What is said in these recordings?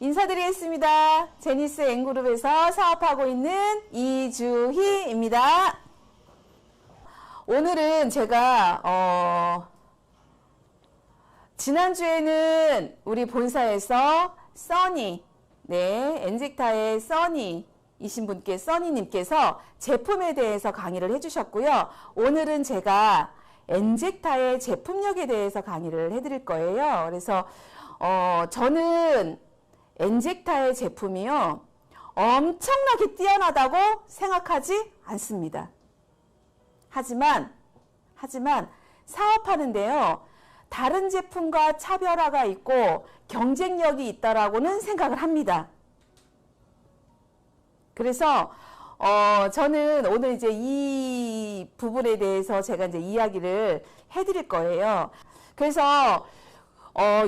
인사드리겠습니다. 제니스 N그룹에서 사업하고 있는 이주희입니다. 오늘은 제가 지난주에는 우리 본사에서 써니, 엔젝타의 써니이신 분께 써니님께서 제품에 대해서 강의를 해주셨고요. 오늘은 제가 엔젝타의 제품력에 대해서 강의를 해드릴 거예요. 그래서 저는 엔젝타의 제품이요, 엄청나게 뛰어나다고 생각하지 않습니다. 하지만 사업하는데요, 다른 제품과 차별화가 있고 경쟁력이 있다라고는 생각을 합니다. 그래서 저는 오늘 이제 이 부분에 대해서 제가 이제 이야기를 해드릴 거예요. 그래서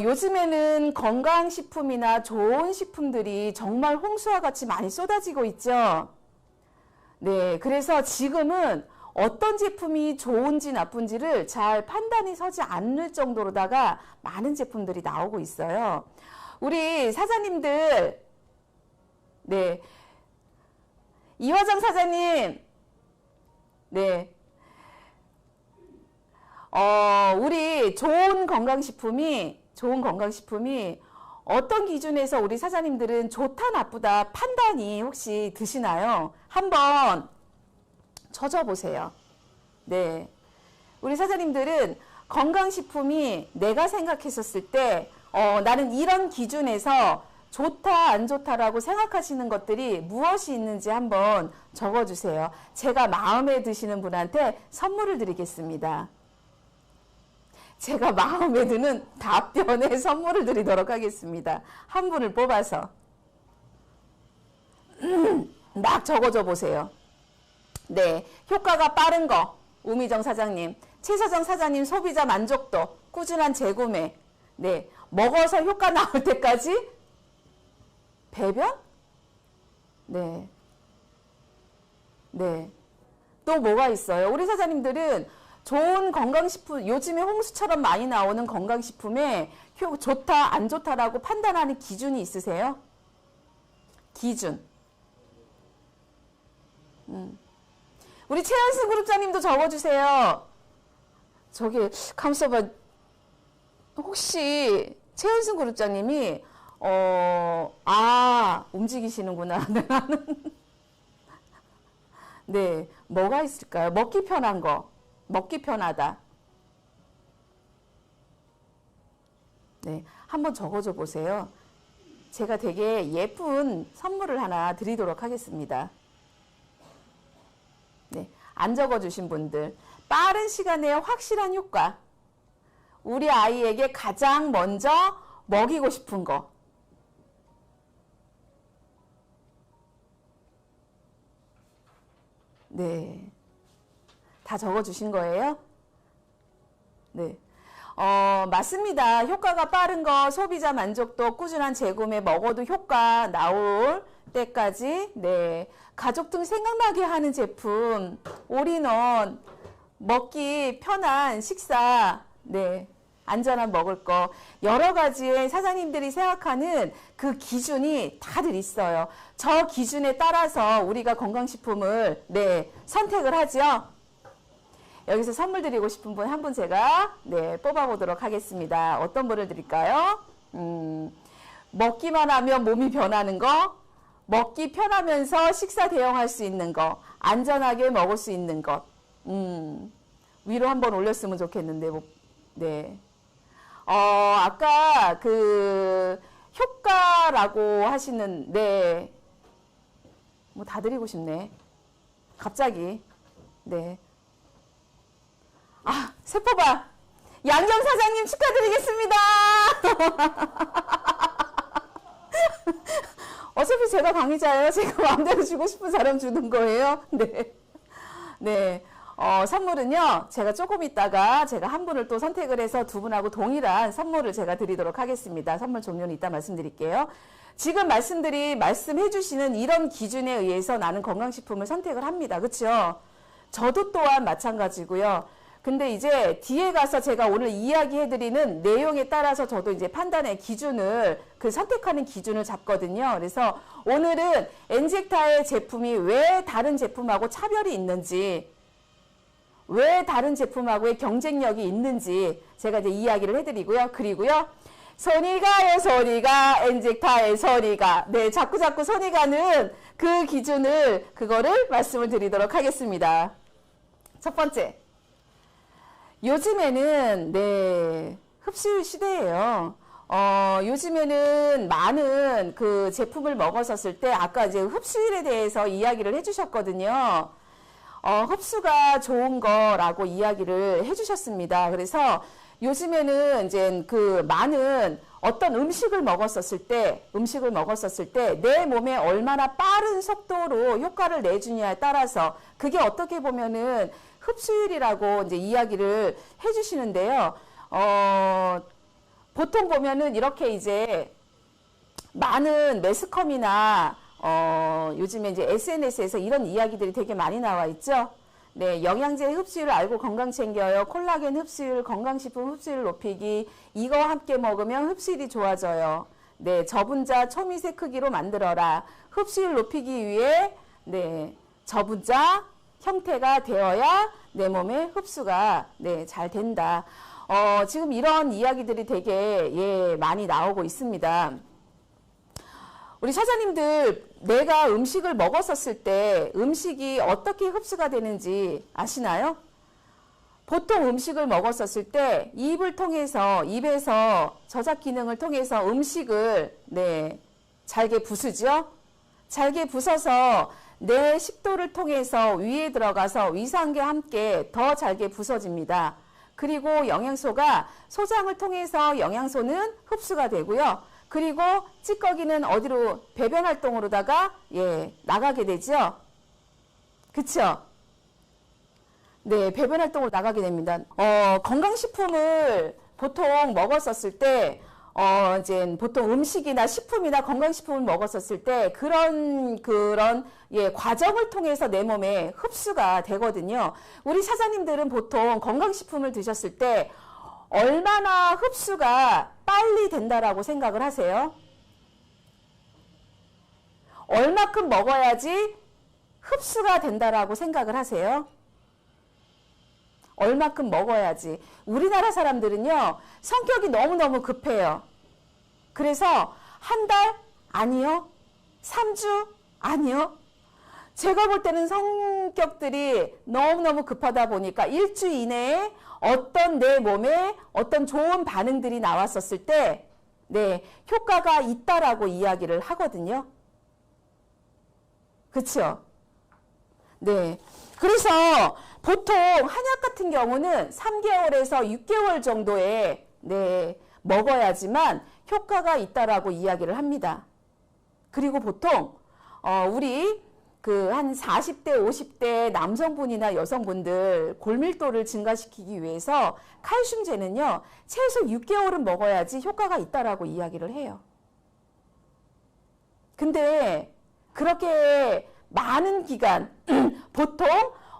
요즘에는 건강식품이나 좋은 식품들이 정말 홍수와 같이 많이 쏟아지고 있죠. 네, 그래서 지금은 어떤 제품이 좋은지 나쁜지를 잘 판단이 서지 않을 정도로다가 많은 제품들이 나오고 있어요. 우리 사장님들, 이화정 사장님, 우리 좋은 건강식품이 어떤 기준에서 우리 사장님들은 좋다 나쁘다 판단이 혹시 드시나요? 한번 쳐줘보세요. 우리 사장님들은 건강식품이 내가 생각했었을 때 나는 이런 기준에서 좋다 안 좋다라고 생각하시는 것들이 무엇이 있는지 한번 적어주세요. 제가 마음에 드시는 분한테 선물을 드리겠습니다. 제가 마음에 드는 답변에 선물을 드리도록 하겠습니다. 한 분을 뽑아서 막 적어줘 보세요. 효과가 빠른 거 우미정 사장님, 최서정 사장님, 소비자 만족도, 꾸준한 재구매, 먹어서 효과 나올 때까지 배변? 또 뭐가 있어요? 우리 사장님들은 좋은 건강식품, 요즘에 홍수처럼 많이 나오는 건강식품에 좋다, 안 좋다라고 판단하는 기준이 있으세요? 기준. 우리 최현승 그룹장님도 적어주세요. 저기, 감사봐. 혹시 최현승 그룹장님이, 움직이시는구나. 뭐가 있을까요? 먹기 편한 거. 먹기 편하다. 한번 적어줘 보세요. 제가 되게 예쁜 선물을 하나 드리도록 하겠습니다. 안 적어주신 분들, 빠른 시간에 확실한 효과, 우리 아이에게 가장 먼저 먹이고 싶은 거, 다 적어주신 거예요? 맞습니다. 효과가 빠른 거, 소비자 만족도, 꾸준한 재구매, 먹어도 효과 나올 때까지, 가족 등 생각나게 하는 제품, 올인원, 먹기 편한 식사, 안전한 먹을 거, 여러 가지의 사장님들이 생각하는 그 기준이 다들 있어요. 저 기준에 따라서 우리가 건강식품을 선택을 하죠. 여기서 선물 드리고 싶은 분 한 분 제가 뽑아보도록 하겠습니다. 어떤 분을 드릴까요? 먹기만 하면 몸이 변하는 거, 먹기 편하면서 식사 대용할 수 있는 거, 안전하게 먹을 수 있는 것. 위로 한번 올렸으면 좋겠는데, 아까 그 효과라고 하시는, 뭐 다 드리고 싶네. 갑자기, 세포바 양정 사장님 축하드리겠습니다. 어차피 제가 강의자예요. 제가 마음대로 주고 싶은 사람 주는 거예요. 선물은요, 제가 조금 있다가 제가 한 분을 또 선택을 해서 두 분하고 동일한 선물을 제가 드리도록 하겠습니다. 선물 종료는 이따 말씀드릴게요. 지금 말씀해 주시는 이런 기준에 의해서 나는 건강식품을 선택을 합니다. 그렇죠? 저도 또한 마찬가지고요. 근데 이제 뒤에 가서 제가 오늘 이야기해드리는 내용에 따라서 저도 이제 판단의 기준을 그 선택하는 기준을 잡거든요. 그래서 오늘은 엔젝타의 제품이 왜 다른 제품하고 차별이 있는지, 왜 다른 제품하고의 경쟁력이 있는지 제가 이제 이야기를 해드리고요. 그리고요. 손이 가요, 손이 가, 엔젝타의 손이 가. 네, 자꾸 손이 가는 그 기준을, 그거를 말씀을 드리도록 하겠습니다. 첫 번째. 요즘에는, 네, 흡수율 시대예요. 요즘에는 많은 그 제품을 먹었었을 때, 아까 이제 흡수율에 대해서 이야기를 해주셨거든요. 흡수가 좋은 거라고 이야기를 해주셨습니다. 그래서 요즘에는 이제 그 많은 어떤 음식을 먹었었을 때 내 몸에 얼마나 빠른 속도로 효과를 내주냐에 따라서 그게 어떻게 보면은 흡수율이라고 이제 이야기를 해주시는데요. 보통 보면은 이렇게 이제 많은 매스컴이나 요즘에 이제 SNS에서 이런 이야기들이 되게 많이 나와 있죠. 네, 영양제 흡수율을 알고 건강 챙겨요. 콜라겐 흡수율, 건강식품 흡수율 높이기. 이거와 함께 먹으면 흡수율이 좋아져요. 네, 저분자 초미세 크기로 만들어라. 흡수율 높이기 위해 네, 저분자 형태가 되어야 내 몸에 흡수가 네, 잘 된다. 지금 이런 이야기들이 되게 많이 나오고 있습니다. 우리 사장님들, 내가 음식을 먹었었을 때 음식이 어떻게 흡수가 되는지 아시나요? 보통 음식을 먹었었을 때 입을 통해서, 입에서 저작 기능을 통해서 음식을 네, 잘게 부수죠. 잘게 부숴서 내 식도를 통해서 위에 들어가서 위산과 함께 더 잘게 부서집니다. 그리고 영양소가 소장을 통해서 영양소는 흡수가 되고요. 그리고 찌꺼기는 어디로 배변 활동으로다가 나가게 되죠. 그쵸? 네, 배변 활동으로 나가게 됩니다. 건강식품을 보통 먹었었을 때 이제 보통 음식이나 식품이나 건강식품을 먹었었을 때 그런 과정을 통해서 내 몸에 흡수가 되거든요. 우리 사장님들은 보통 건강식품을 드셨을 때 얼마나 흡수가 빨리 된다라고 생각을 하세요? 얼마큼 먹어야지 흡수가 된다라고 생각을 하세요? 얼마큼 먹어야지. 우리나라 사람들은요, 성격이 너무너무 급해요. 그래서 한 달? 아니요. 3주? 아니요. 제가 볼 때는 성격들이 너무너무 급하다 보니까 일주 이내에 어떤 내 몸에 어떤 좋은 반응들이 나왔었을 때, 네, 효과가 있다라고 이야기를 하거든요. 그쵸? 네. 그래서 보통 한약 같은 경우는 3개월에서 6개월 정도에, 네, 먹어야지만 효과가 있다라고 이야기를 합니다. 그리고 보통, 우리 한 40대, 50대 남성분이나 여성분들 골밀도를 증가시키기 위해서 칼슘제는요, 최소 6개월은 먹어야지 효과가 있다라고 이야기를 해요. 근데 그렇게 많은 기간, 보통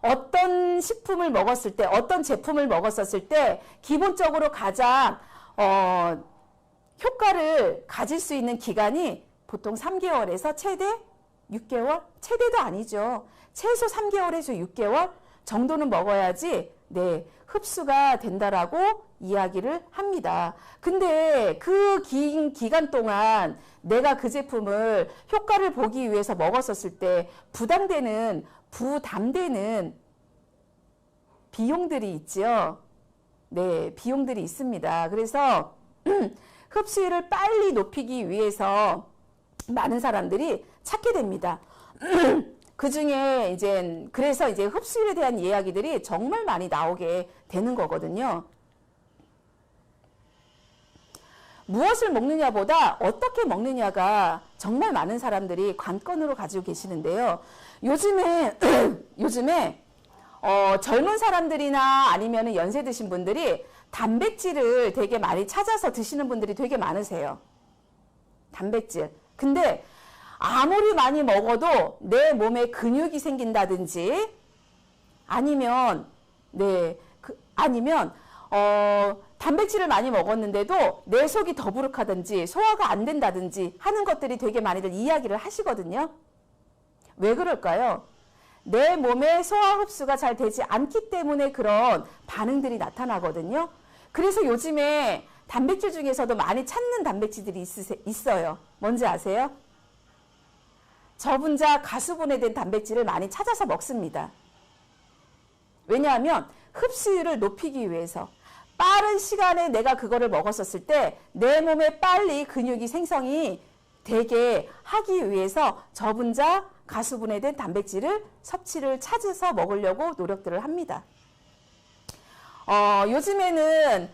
어떤 식품을 먹었을 때, 어떤 제품을 먹었었을 때 기본적으로 가장 효과를 가질 수 있는 기간이 보통 3개월에서 최대 6개월? 최대도 아니죠. 최소 3개월에서 6개월 정도는 먹어야지 네, 흡수가 된다라고 이야기를 합니다. 근데 그 긴 기간 동안 내가 그 제품을 효과를 보기 위해서 먹었었을 때 부담되는 비용들이 있죠. 네, 비용들이 있습니다. 그래서 흡수율을 빨리 높이기 위해서 많은 사람들이 찾게 됩니다. 그 중에 그래서 이제 흡수율에 대한 이야기들이 정말 많이 나오게 되는 거거든요. 무엇을 먹느냐보다 어떻게 먹느냐가 정말 많은 사람들이 관건으로 가지고 계시는데요. 요즘에 젊은 사람들이나 아니면 연세 드신 분들이 단백질을 되게 많이 찾아서 드시는 분들이 되게 많으세요. 단백질. 근데 아무리 많이 먹어도 내 몸에 근육이 생긴다든지 아니면 단백질을 많이 먹었는데도 내 속이 더부룩하든지 소화가 안 된다든지 하는 것들이 되게 많이들 이야기를 하시거든요. 왜 그럴까요? 내 몸에 소화 흡수가 잘 되지 않기 때문에 그런 반응들이 나타나거든요. 그래서 요즘에 단백질 중에서도 많이 찾는 단백질들이 있어요. 뭔지 아세요? 저분자 가수분해된 단백질을 많이 찾아서 먹습니다. 왜냐하면 흡수율을 높이기 위해서 빠른 시간에 내가 그거를 먹었었을 때 내 몸에 빨리 근육이 생성이 되게 하기 위해서 저분자 가수분해된 단백질을 섭취를 찾아서 먹으려고 노력들을 합니다. 요즘에는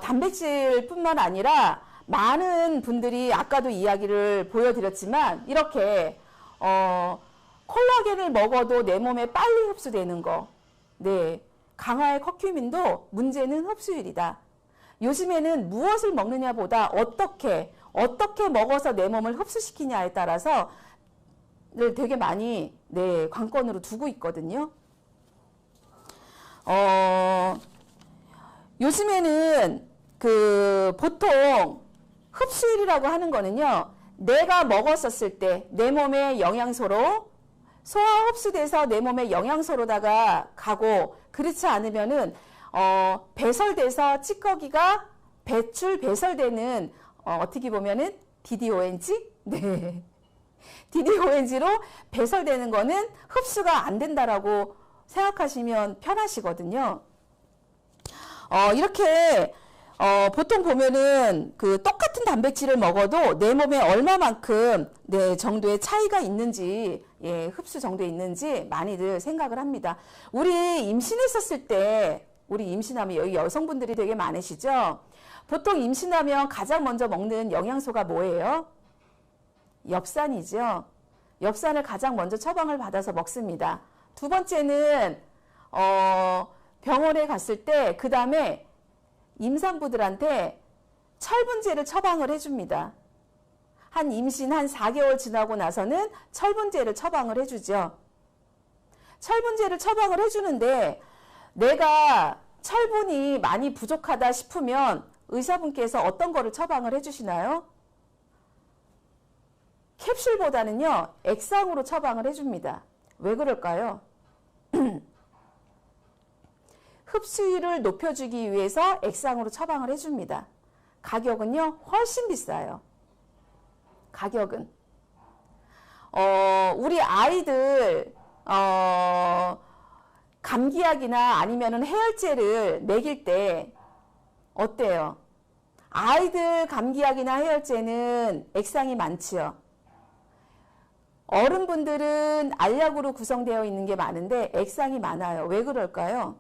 단백질뿐만 아니라 많은 분들이 아까도 이야기를 보여드렸지만 이렇게 콜라겐을 먹어도 내 몸에 빨리 흡수되는 거, 네, 강화의 커큐민도 문제는 흡수율이다. 요즘에는 무엇을 먹느냐보다 어떻게 먹어서 내 몸을 흡수시키냐에 따라서 되게 많이 네, 관건으로 두고 있거든요. 요즘에는 보통 흡수율이라고 하는 거는요, 내가 먹었었을 때 내 몸의 영양소로 소화 흡수돼서 내 몸의 영양소로다가 가고, 그렇지 않으면은 배설돼서 찌꺼기가 배설되는 어떻게 보면은 DDONG? 네. DDONG로 배설되는 거는 흡수가 안 된다라고 생각하시면 편하시거든요. 이렇게 보통 보면은 똑같은 단백질을 먹어도 내 몸에 얼마만큼 네, 정도의 차이가 있는지, 예, 흡수 정도에 있는지 많이들 생각을 합니다. 우리 임신했었을 때, 우리 임신하면 여기 여성분들이 되게 많으시죠? 보통 임신하면 가장 먼저 먹는 영양소가 뭐예요? 엽산이죠. 엽산을 가장 먼저 처방을 받아서 먹습니다. 두 번째는 병원에 갔을 때 그 다음에 임산부들한테 철분제를 처방을 해줍니다. 한 임신 한 4개월 지나고 나서는 철분제를 처방을 해주죠. 철분제를 처방을 해주는데 내가 철분이 많이 부족하다 싶으면 의사분께서 어떤 거를 처방을 해주시나요? 캡슐보다는요, 액상으로 처방을 해줍니다. 왜 그럴까요? 흡수율을 높여주기 위해서 액상으로 처방을 해줍니다. 가격은요, 훨씬 비싸요. 가격은. 우리 아이들, 감기약이나 아니면은 해열제를 먹일 때, 어때요? 아이들 감기약이나 해열제는 액상이 많지요. 어른분들은 알약으로 구성되어 있는 게 많은데 액상이 많아요. 왜 그럴까요?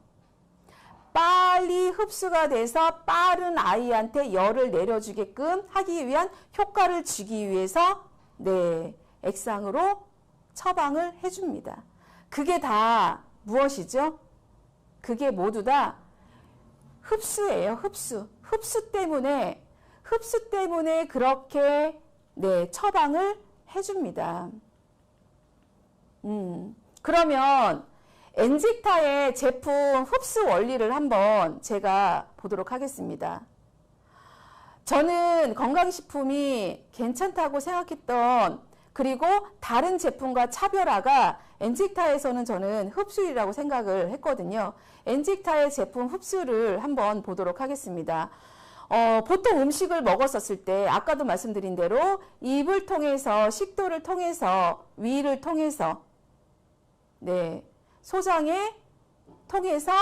빨리 흡수가 돼서 빠른 아이한테 열을 내려주게끔 하기 위한 효과를 주기 위해서 네, 액상으로 처방을 해줍니다. 그게 다 무엇이죠? 그게 모두 다 흡수예요. 흡수 때문에 그렇게 네, 처방을 해줍니다. 그러면 엔직타의 제품 흡수 원리를 한번 제가 보도록 하겠습니다. 저는 건강식품이 괜찮다고 생각했던, 그리고 다른 제품과 차별화가 엔직타에서는 저는 흡수율이라고 생각을 했거든요. 엔직타의 제품 흡수를 한번 보도록 하겠습니다. 보통 음식을 먹었었을 때 아까도 말씀드린 대로 입을 통해서, 식도를 통해서, 위를 통해서 네, 소장에 통해서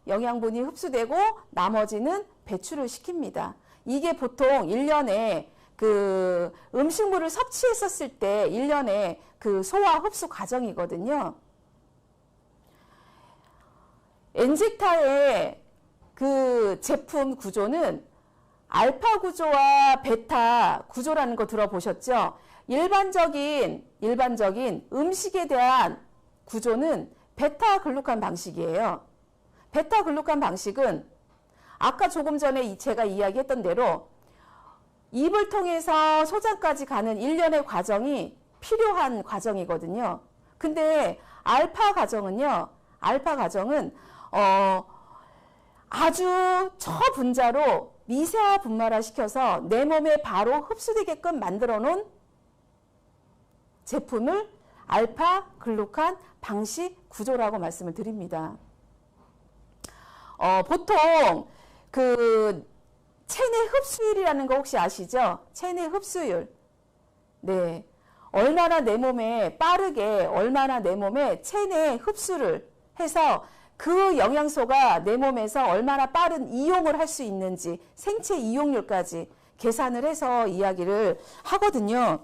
영양분이 흡수되고 나머지는 배출을 시킵니다. 이게 보통 1년에 음식물을 섭취했었을 때 1년에 소화 흡수 과정이거든요. 엔직타의 제품 구조는 알파 구조와 베타 구조라는 거 들어보셨죠? 일반적인 음식에 대한 구조는 베타글루칸 방식이에요. 베타글루칸 방식은 아까 조금 전에 제가 이야기했던 대로 입을 통해서 소장까지 가는 일련의 과정이 필요한 과정이거든요. 근데 알파 과정은 아주 저분자로 미세화 분말화 시켜서 내 몸에 바로 흡수되게끔 만들어 놓은 제품을 알파 글루칸 방식 구조라고 말씀을 드립니다. 보통 그 체내 흡수율이라는 거 혹시 아시죠? 체내 흡수율. 네. 얼마나 내 몸에 빠르게, 얼마나 내 몸에 체내 흡수를 해서 그 영양소가 내 몸에서 얼마나 빠른 이용을 할 수 있는지 생체 이용률까지 계산을 해서 이야기를 하거든요.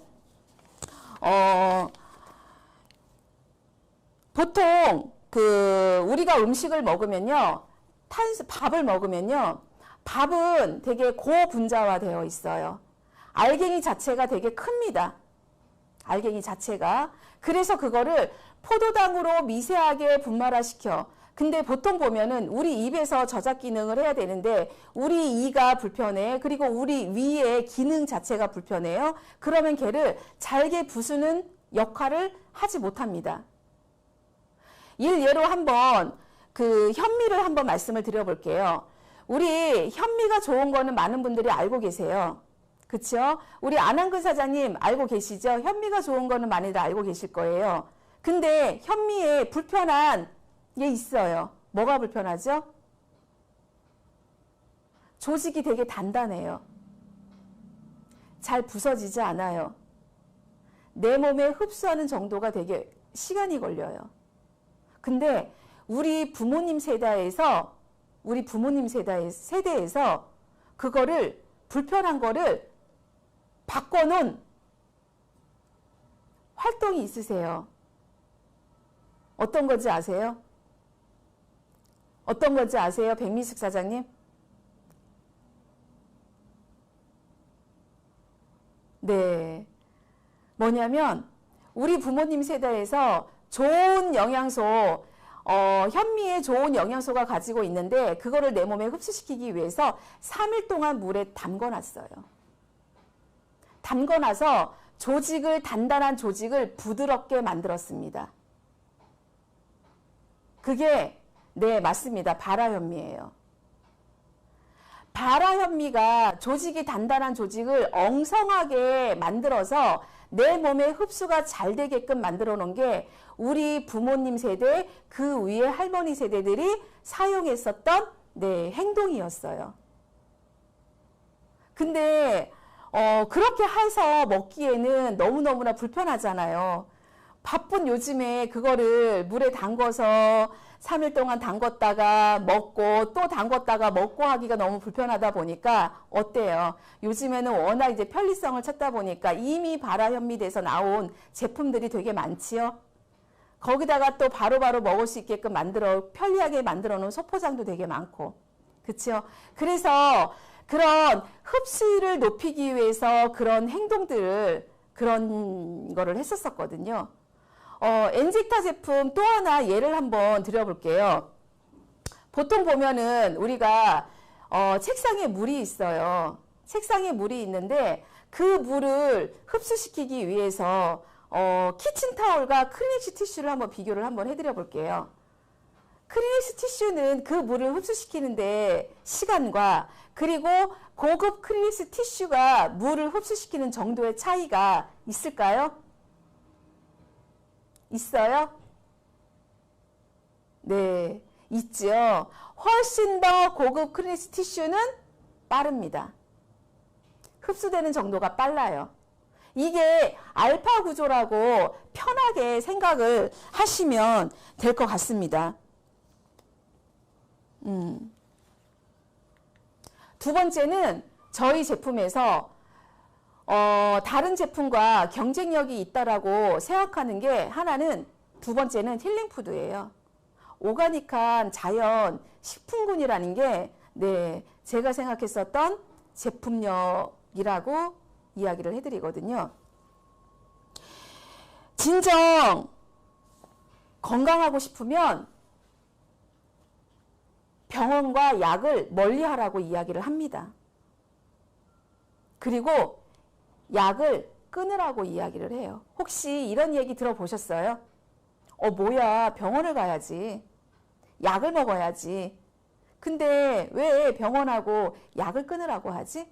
보통 우리가 음식을 먹으면요. 밥을 먹으면요. 밥은 되게 고분자화 되어 있어요. 알갱이 자체가 되게 큽니다. 알갱이 자체가. 그래서 그거를 포도당으로 미세하게 분말화시켜. 근데 보통 보면은 우리 입에서 저작 기능을 해야 되는데 우리 이가 불편해. 그리고 우리 위의 기능 자체가 불편해요. 그러면 걔를 잘게 부수는 역할을 하지 못합니다. 예로 한번 현미를 한번 말씀을 드려볼게요. 우리 현미가 좋은 거는 많은 분들이 알고 계세요. 그쵸? 우리 안한근 사장님 알고 계시죠? 현미가 좋은 거는 많이들 알고 계실 거예요. 근데 현미에 불편한 게 있어요. 뭐가 불편하죠? 조직이 되게 단단해요. 잘 부서지지 않아요. 내 몸에 흡수하는 정도가 되게 시간이 걸려요. 근데 우리 부모님 세대에서 그거를 불편한 거를 바꿔놓은 활동이 있으세요. 어떤 건지 아세요? 어떤 건지 아세요? 백미숙 사장님? 네. 뭐냐면 우리 부모님 세대에서 좋은 영양소, 현미에 좋은 영양소가 가지고 있는데 그거를 내 몸에 흡수시키기 위해서 3일 동안 물에 담궈놨어요. 담궈놔서 단단한 조직을 부드럽게 만들었습니다. 그게 네, 맞습니다. 발화현미예요. 발화현미가 단단한 조직을 엉성하게 만들어서 내 몸에 흡수가 잘 되게끔 만들어 놓은 게 우리 부모님 세대, 그 위에 할머니 세대들이 사용했었던 네, 행동이었어요. 근데 그렇게 해서 먹기에는 너무너무나 불편하잖아요. 바쁜 요즘에 그거를 물에 담궈서 3일 동안 담궜다가 먹고 또 담궜다가 먹고 하기가 너무 불편하다 보니까 어때요? 요즘에는 워낙 이제 편리성을 찾다 보니까 이미 발화현미돼서 나온 제품들이 되게 많지요. 거기다가 또 바로바로 먹을 수 있게끔 편리하게 만들어 놓은 소포장도 되게 많고. 그렇죠? 그래서 그런 흡수율을 높이기 위해서 그런 거를 했었거든요. 엔직타 제품 또 하나 예를 한번 드려볼게요. 보통 보면은 우리가 책상에 물이 있어요. 책상에 물이 있는데 그 물을 흡수시키기 위해서 키친타올과 크리넥스 티슈를 한번 비교를 한번 해드려 볼게요. 크리넥스 티슈는 그 물을 흡수시키는데 시간과 그리고 고급 크리넥스 티슈가 물을 흡수시키는 정도의 차이가 있을까요? 있어요? 네, 있죠. 훨씬 더 고급 크리넥스 티슈는 빠릅니다. 흡수되는 정도가 빨라요. 이게 알파 구조라고 편하게 생각을 하시면 될 것 같습니다. 두 번째는 저희 제품에서 다른 제품과 경쟁력이 있다라고 생각하는 게 하나는 두 번째는 힐링푸드예요. 오가닉한 자연 식품군이라는 게 네, 제가 생각했었던 제품력이라고 이야기를 해드리거든요. 진정 건강하고 싶으면 병원과 약을 멀리하라고 이야기를 합니다. 그리고 약을 끊으라고 이야기를 해요. 혹시 이런 얘기 들어보셨어요? 뭐야, 병원을 가야지. 약을 먹어야지. 근데 왜 병원하고 약을 끊으라고 하지?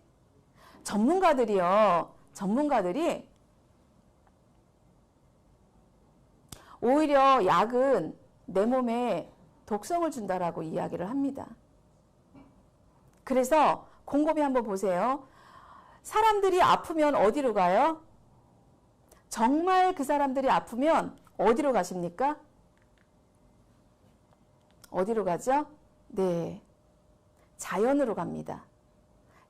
전문가들이 오히려 약은 내 몸에 독성을 준다라고 이야기를 합니다. 그래서 곰곰이 한번 보세요. 사람들이 아프면 어디로 가요? 정말 그 사람들이 아프면 어디로 가십니까? 어디로 가죠? 네, 자연으로 갑니다.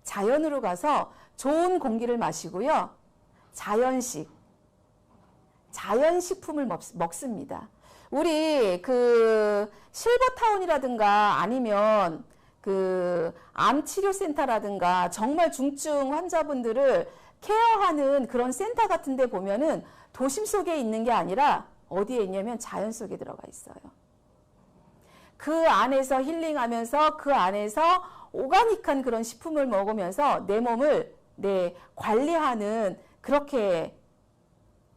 자연으로 가서 좋은 공기를 마시고요. 자연식품을 먹습니다. 우리 그 실버타운이라든가 아니면 그 암치료센터라든가 정말 중증 환자분들을 케어하는 그런 센터 같은 데 보면은 도심 속에 있는 게 아니라 어디에 있냐면 자연 속에 들어가 있어요. 그 안에서 힐링하면서 그 안에서 오가닉한 그런 식품을 먹으면서 내 몸을 관리하는 그렇게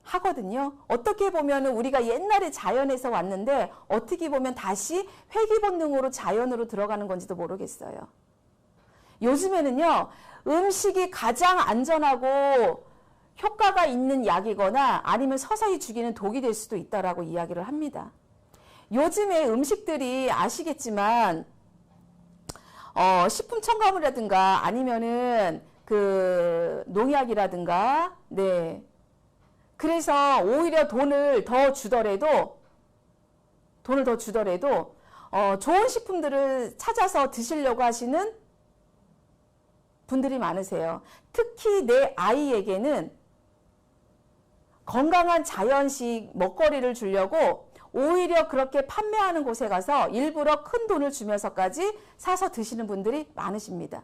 하거든요. 어떻게 보면 우리가 옛날에 자연에서 왔는데 어떻게 보면 다시 회귀 본능으로 자연으로 들어가는 건지도 모르겠어요. 요즘에는요. 음식이 가장 안전하고 효과가 있는 약이거나 아니면 서서히 죽이는 독이 될 수도 있다라고 이야기를 합니다. 요즘에 음식들이 아시겠지만 식품 첨가물이라든가 아니면은 그 농약이라든가 그래서 오히려 돈을 더 주더라도 좋은 식품들을 찾아서 드시려고 하시는 분들이 많으세요. 특히 내 아이에게는 건강한 자연식 먹거리를 주려고 오히려 그렇게 판매하는 곳에 가서 일부러 큰 돈을 주면서까지 사서 드시는 분들이 많으십니다.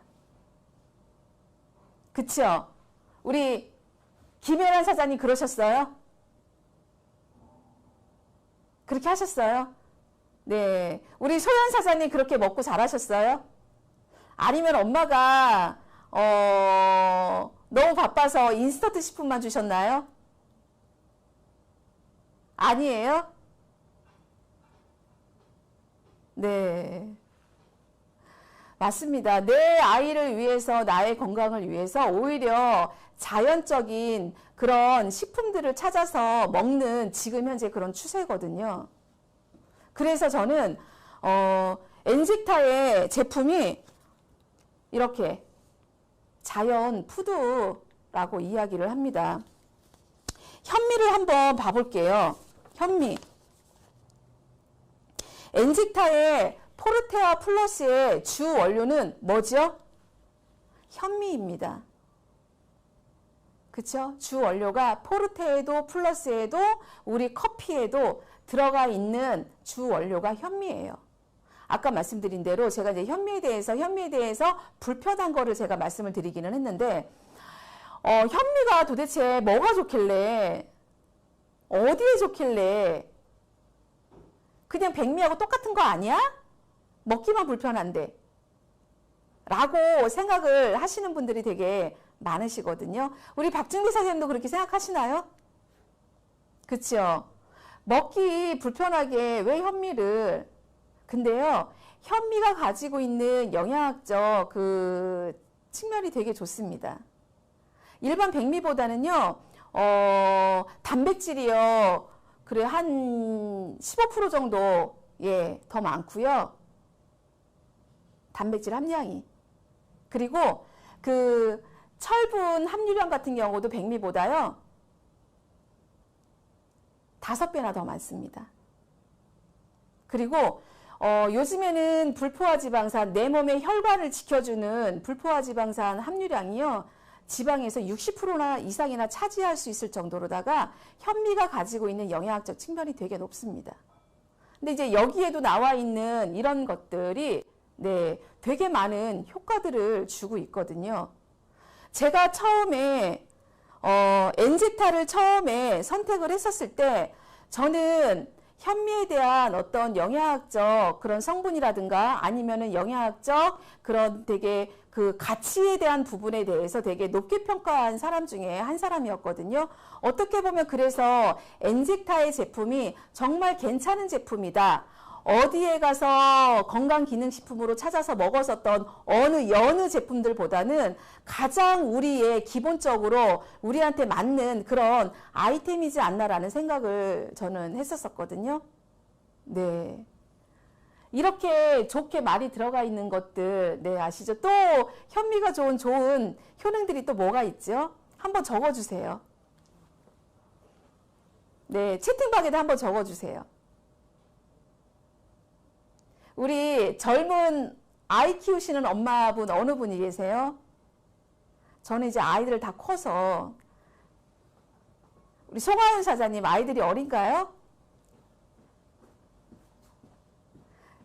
그쵸? 우리 김혜란 사장님 그러셨어요? 그렇게 하셨어요? 네. 우리 소연 사장님 그렇게 먹고 자라셨어요? 아니면 엄마가 너무 바빠서 인스턴트 식품만 주셨나요? 아니에요? 네. 맞습니다. 내 아이를 위해서, 나의 건강을 위해서 오히려 자연적인 그런 식품들을 찾아서 먹는 지금 현재 그런 추세거든요. 그래서 저는 엔직타의 제품이 이렇게 자연 푸드라고 이야기를 합니다. 현미를 한번 봐볼게요. 현미. 엔직타의 포르테아 플러스의 주 원료는 뭐죠? 현미입니다. 그쵸? 주 원료가 포르테에도 플러스에도 우리 커피에도 들어가 있는 주 원료가 현미예요. 아까 말씀드린 대로 제가 이제 현미에 대해서 불편한 거를 제가 말씀을 드리기는 했는데 현미가 도대체 뭐가 좋길래 어디에 좋길래 그냥 백미하고 똑같은 거 아니야? 먹기만 불편한데 라고 생각을 하시는 분들이 되게 많으시거든요. 우리 박준기 선생님도 그렇게 생각하시나요? 그쵸? 먹기 불편하게 왜 현미를 근데요. 현미가 가지고 있는 영양학적 그 측면이 되게 좋습니다. 일반 백미보다는요. 단백질이요. 그래 한 15% 정도 더 많고요. 단백질 함량이. 그리고 그 철분 함유량 같은 경우도 백미보다요. 5배나 더 많습니다. 그리고 요즘에는 불포화 지방산, 내 몸의 혈관을 지켜주는 불포화 지방산 함유량이요. 지방에서 60%나 이상이나 차지할 수 있을 정도로다가 현미가 가지고 있는 영양학적 측면이 되게 높습니다. 근데 이제 여기에도 나와 있는 이런 것들이 되게 많은 효과들을 주고 있거든요. 제가 처음에 엔지타를 처음에 선택을 했었을 때 저는 현미에 대한 어떤 영양학적 그런 성분이라든가 아니면은 영양학적 그런 되게 그 가치에 대한 부분에 대해서 되게 높게 평가한 사람 중에 한 사람이었거든요. 어떻게 보면 그래서 엔직타의 제품이 정말 괜찮은 제품이다. 어디에 가서 건강기능식품으로 찾아서 먹었었던 어느 여느 제품들보다는 가장 우리의 기본적으로 우리한테 맞는 그런 아이템이지 않나라는 생각을 저는 했었거든요. 네. 이렇게 좋게 말이 들어가 있는 것들, 네, 아시죠? 또 현미가 좋은 효능들이 또 뭐가 있죠? 한번 적어주세요. 네, 채팅방에도 한번 적어주세요. 우리 젊은 아이 키우시는 엄마분 어느 분이 계세요? 저는 이제 아이들 다 커서 우리 송하윤 사장님 아이들이 어린가요?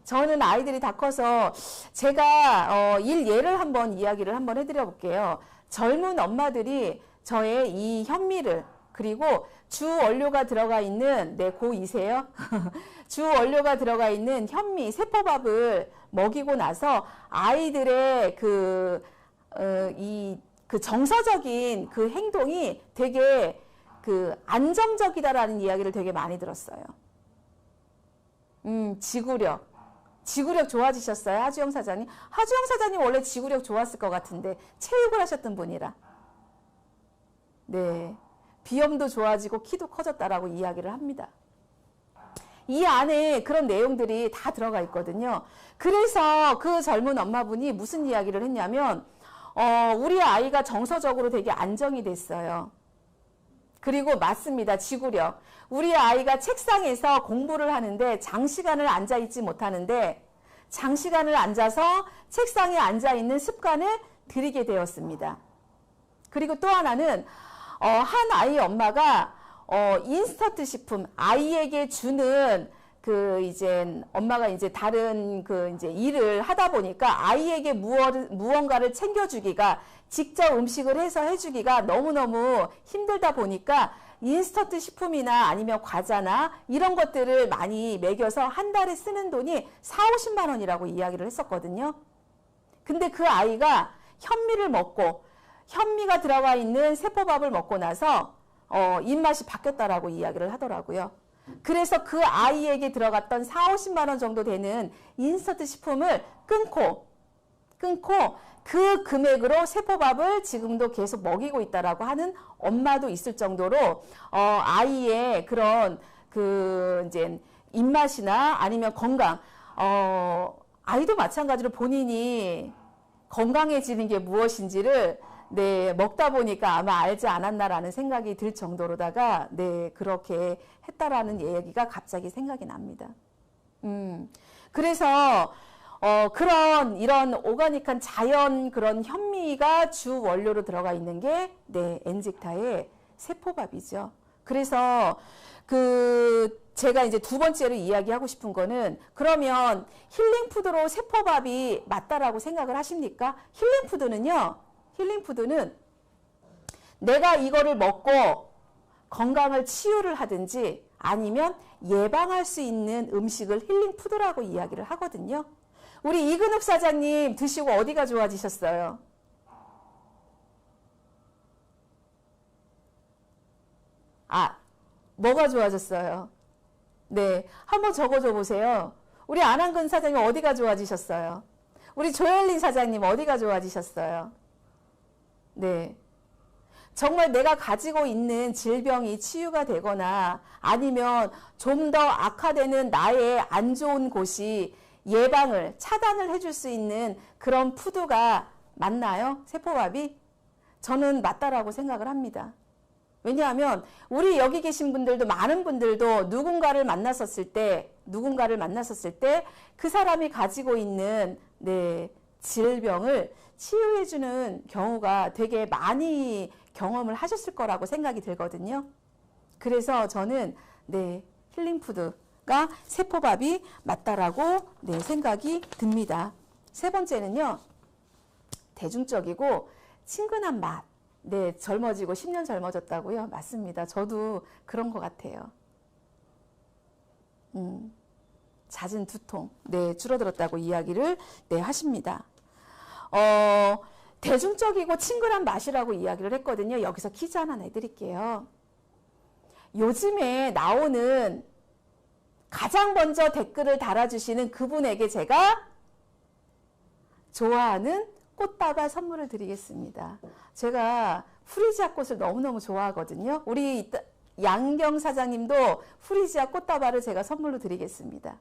저는 아이들이 다 커서 제가 예를 한번 이야기를 한번 해드려 볼게요. 젊은 엄마들이 저의 이 현미를 그리고 주 원료가 들어가 있는 네, 고2세요. 주 원료가 들어가 있는 현미, 세포밥을 먹이고 나서 아이들의 그 정서적인 그 행동이 되게 그 안정적이다라는 이야기를 되게 많이 들었어요. 지구력 좋아지셨어요? 하주영 사장님? 하주영 사장님 원래 지구력 좋았을 것 같은데 체육을 하셨던 분이라. 네. 비염도 좋아지고 키도 커졌다라고 이야기를 합니다. 이 안에 그런 내용들이 다 들어가 있거든요. 그래서 그 젊은 엄마분이 무슨 이야기를 했냐면 우리 아이가 정서적으로 되게 안정이 됐어요. 그리고 맞습니다. 지구력. 우리 아이가 책상에서 공부를 하는데 장시간을 앉아있지 못하는데 장시간을 앉아서 책상에 앉아있는 습관을 들이게 되었습니다. 그리고 또 하나는 한 아이 엄마가 인스턴트 식품 아이에게 주는 엄마가 이제 다른 일을 하다 보니까 아이에게 무언가를 챙겨주기가 직접 음식을 해서 해주기가 너무너무 힘들다 보니까 인스턴트 식품이나 아니면 과자나 이런 것들을 많이 먹여서 한 달에 쓰는 돈이 40~50만 원이라고 이야기를 했었거든요. 근데 그 아이가 현미를 먹고 현미가 들어가 있는 세포밥을 먹고 나서 입맛이 바뀌었다라고 이야기를 하더라고요. 그래서 그 아이에게 들어갔던 40~50만 원 정도 되는 인스턴트 식품을 끊고 그 금액으로 세포밥을 지금도 계속 먹이고 있다라고 하는 엄마도 있을 정도로 아이의 그런 이제 입맛이나 아니면 건강 아이도 마찬가지로 본인이 건강해지는 게 무엇인지를 네, 먹다 보니까 아마 알지 않았나라는 생각이 들 정도로다가 네, 그렇게 했다라는 얘기가 갑자기 생각이 납니다. 그래서 이런 오가닉한 자연 그런 현미가 주 원료로 들어가 있는 게 네, 엔직타의 세포밥이죠. 그래서 제가 이제 두 번째로 이야기하고 싶은 거는 그러면 힐링푸드로 세포밥이 맞다라고 생각을 하십니까? 힐링푸드는 내가 이거를 먹고 건강을 치유를 하든지 아니면 예방할 수 있는 음식을 힐링푸드라고 이야기를 하거든요. 우리 이근욱 사장님 드시고 어디가 좋아지셨어요? 뭐가 좋아졌어요? 네, 한번 적어줘 보세요. 우리 안한근 사장님 어디가 좋아지셨어요? 우리 조엘린 사장님 어디가 좋아지셨어요? 네. 정말 내가 가지고 있는 질병이 치유가 되거나 아니면 좀 더 악화되는 나의 안 좋은 곳이 예방을, 차단을 해줄 수 있는 그런 푸드가 맞나요? 세포밥이? 저는 맞다라고 생각을 합니다. 왜냐하면 우리 여기 계신 분들도 많은 분들도 누군가를 만났었을 때 그 사람이 가지고 있는 네, 질병을 치유해주는 경우가 되게 많이 경험을 하셨을 거라고 생각이 들거든요. 그래서 저는 네, 힐링푸드가 세포밥이 맞다라고 네, 생각이 듭니다. 세 번째는요. 대중적이고 친근한 맛. 네, 젊어지고 10년 젊어졌다고요? 맞습니다. 저도 그런 것 같아요. 잦은 두통, 네, 줄어들었다고 이야기를 네, 하십니다. 대중적이고 친근한 맛이라고 이야기를 했거든요. 여기서 퀴즈 하나 내드릴게요. 요즘에 나오는 가장 먼저 댓글을 달아주시는 그분에게 제가 좋아하는 꽃다발 선물을 드리겠습니다. 제가 프리지아 꽃을 너무너무 좋아하거든요. 우리 양경 사장님도 프리지아 꽃다발을 제가 선물로 드리겠습니다.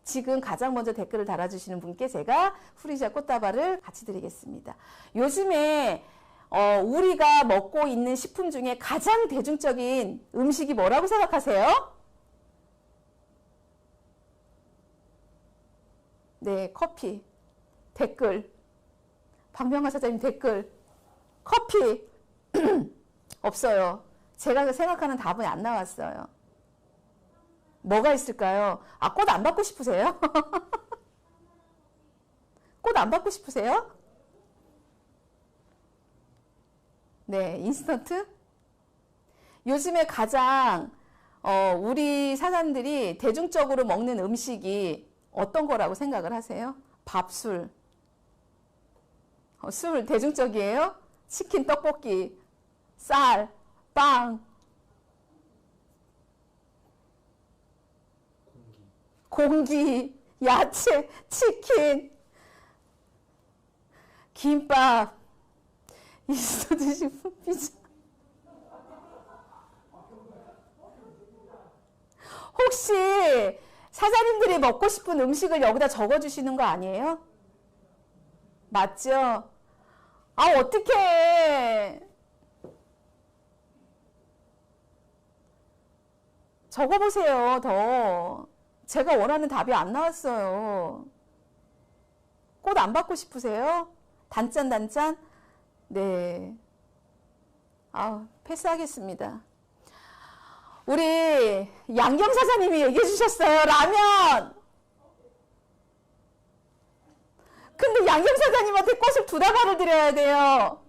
지금 가장 먼저 댓글을 달아주시는 분께 제가 프리지아 꽃다발을 같이 드리겠습니다. 요즘에 우리가 먹고 있는 식품 중에 가장 대중적인 음식이 뭐라고 생각하세요? 네, 커피. 댓글. 박명화 사장님 댓글. 커피. 없어요. 제가 생각하는 답은 안 나왔어요. 뭐가 있을까요? 아, 꽃 안 받고 싶으세요? 꽃 안 받고 싶으세요? 네, 인스턴트? 요즘에 가장 우리 사람들이 대중적으로 먹는 음식이 어떤 거라고 생각을 하세요? 밥, 술. 술 대중적이에요? 치킨, 떡볶이, 쌀, 빵. 공기, 야채, 치킨, 김밥, 인스턴트 식품, 피자. 혹시 사장님들이 먹고 싶은 음식을 여기다 적어주시는 거 아니에요? 맞죠? 아, 어떡해. 적어보세요, 더. 제가 원하는 답이 안 나왔어요. 꽃 안 받고 싶으세요? 단짠, 단짠? 네. 아, 패스하겠습니다. 우리 양경 사장님이 얘기해 주셨어요. 라면. 근데 양경 사장님한테 꽃을 2다발을 드려야 돼요.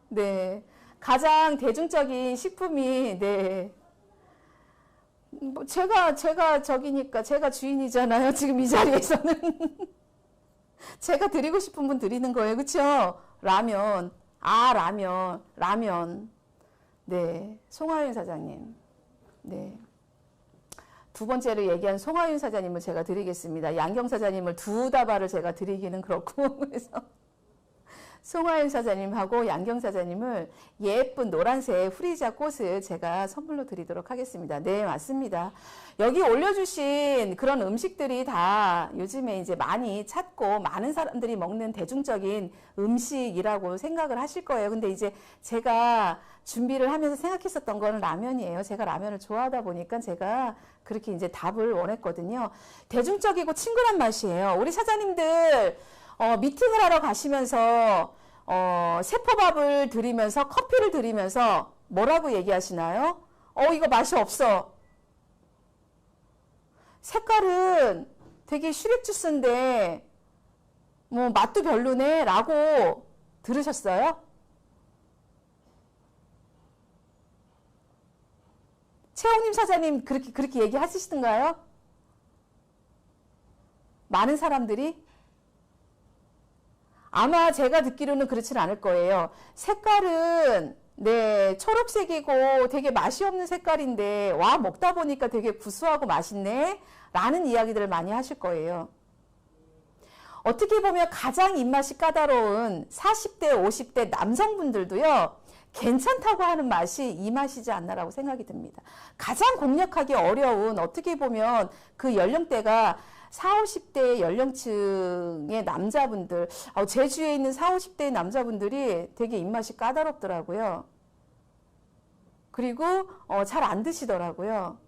네. 가장 대중적인 식품이, 네. 뭐 제가 저기니까, 제가 주인이잖아요. 지금 이 자리에서는. 제가 드리고 싶은 분 드리는 거예요. 그쵸? 라면. 아, 라면. 네. 송하윤 사장님. 네. 두 번째로 얘기한 송하윤 사장님을 제가 드리겠습니다. 양경 사장님을 2다발을 제가 드리기는 그렇고, 그래서. 송하윤 사장님하고 양경 사장님을 예쁜 노란색 프리지아 꽃을 제가 선물로 드리도록 하겠습니다. 네, 맞습니다. 여기 올려주신 그런 음식들이 다 요즘에 이제 많이 찾고 많은 사람들이 먹는 대중적인 음식이라고 생각을 하실 거예요. 근데 이제 제가 준비를 하면서 생각했었던 거는 라면이에요. 제가 라면을 좋아하다 보니까 제가 그렇게 이제 답을 원했거든요. 대중적이고 친근한 맛이에요. 우리 사장님들 미팅을 하러 가시면서 세포밥을 드리면서 커피를 드리면서 뭐라고 얘기하시나요? 이거 맛이 없어. 색깔은 되게 슈렉 주스인데 뭐 맛도 별로네 라고 들으셨어요? 최홍님 사장님 그렇게 얘기하시던가요? 많은 사람들이? 아마 제가 듣기로는 그렇진 않을 거예요. 색깔은 네 초록색이고 되게 맛이 없는 색깔인데 와 먹다 보니까 되게 구수하고 맛있네 라는 이야기들을 많이 하실 거예요. 어떻게 보면 가장 입맛이 까다로운 40대 50대 남성분들도요 괜찮다고 하는 맛이 이 맛이지 않나라고 생각이 듭니다. 가장 공략하기 어려운 어떻게 보면 그 연령대가 40, 50대 연령층의 남자분들, 제 주위에 있는 40, 50대의 남자분들이 되게 입맛이 까다롭더라고요. 그리고 잘 안 드시더라고요.